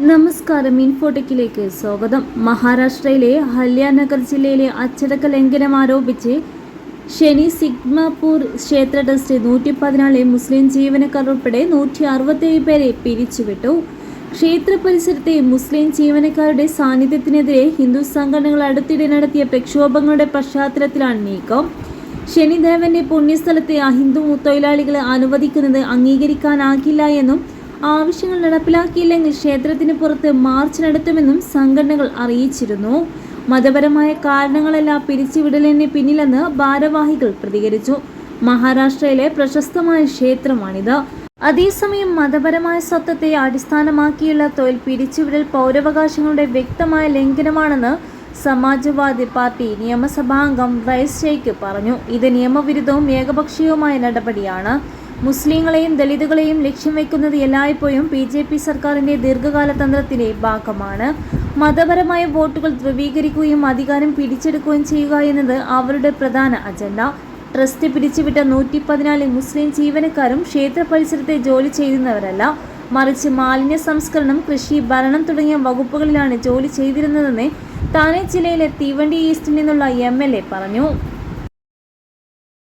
നമസ്കാരം, ഇൻഫോടെക്കിലേക്ക് സ്വാഗതം. മഹാരാഷ്ട്രയിലെ ഹല്യാനഗർ ജില്ലയിലെ അച്ചടക്ക ലംഘനം ആരോപിച്ച് ശനി സിഗ്മാപൂർ ക്ഷേത്ര ട്രസ്റ്റ് 114 മുസ്ലിം ജീവനക്കാർ ഉൾപ്പെടെ 167 പേരെ പിരിച്ചുവിട്ടു. ക്ഷേത്ര പരിസരത്തെ മുസ്ലിം ജീവനക്കാരുടെ സാന്നിധ്യത്തിനെതിരെ ഹിന്ദു സംഘടനകൾ അടുത്തിടെ നടത്തിയ പ്രക്ഷോഭങ്ങളുടെ പശ്ചാത്തലത്തിലാണ് നീക്കം. ശനിദേവന്റെ പുണ്യസ്ഥലത്തെ അഹിന്ദു തൊഴിലാളികളെ അനുവദിക്കുന്നത് അംഗീകരിക്കാനാകില്ല എന്നും ആവശ്യങ്ങൾ നടപ്പിലാക്കിയില്ലെങ്കിൽ ക്ഷേത്രത്തിന് പുറത്ത് മാർച്ച് നടത്തുമെന്നും സംഘടനകൾ അറിയിച്ചിരുന്നു. മതപരമായ കാരണങ്ങളല്ല പിരിച്ചുവിടലിന് പിന്നിലെന്ന് ഭാരവാഹികൾ പ്രതികരിച്ചു. മഹാരാഷ്ട്രയിലെ പ്രശസ്തമായ ക്ഷേത്രമാണിത്. അതേസമയം മതപരമായ സ്വത്വത്തെ അടിസ്ഥാനമാക്കിയുള്ള തൊഴിൽ പിരിച്ചുവിടൽ പൗരാവകാശങ്ങളുടെ വ്യക്തമായ ലംഘനമാണെന്ന് സമാജ്വാദി പാർട്ടി നിയമസഭാംഗം റൈസ് ഷെയ്ഖ് പറഞ്ഞു. ഇത് നിയമവിരുദ്ധവും ഏകപക്ഷീയവുമായ നടപടിയാണ്. മുസ്ലിങ്ങളെയും ദളിതുകളെയും ലക്ഷ്യം വയ്ക്കുന്നത് എല്ലായ്പ്പോഴും BJP സർക്കാരിൻ്റെ ദീർഘകാല തന്ത്രത്തിൻ്റെ ഭാഗമാണ്. മതപരമായ വോട്ടുകൾ ധ്രുവീകരിക്കുകയും അധികാരം പിടിച്ചെടുക്കുകയും ചെയ്യുക എന്നത് അവരുടെ പ്രധാന അജണ്ട. ട്രസ്റ്റ് പിരിച്ചുവിട്ട 114 മുസ്ലിം ജീവനക്കാരും ക്ഷേത്ര പരിസരത്തെ ജോലി ചെയ്യുന്നവരല്ല, മറിച്ച് മാലിന്യ സംസ്കരണം, കൃഷി, ഭരണം തുടങ്ങിയ വകുപ്പുകളിലാണ് ജോലി ചെയ്തിരുന്നതെന്ന് താനെ ജില്ലയിലെ തീവണ്ടി ഈസ്റ്റിൽ നിന്നുള്ള MLA പറഞ്ഞു.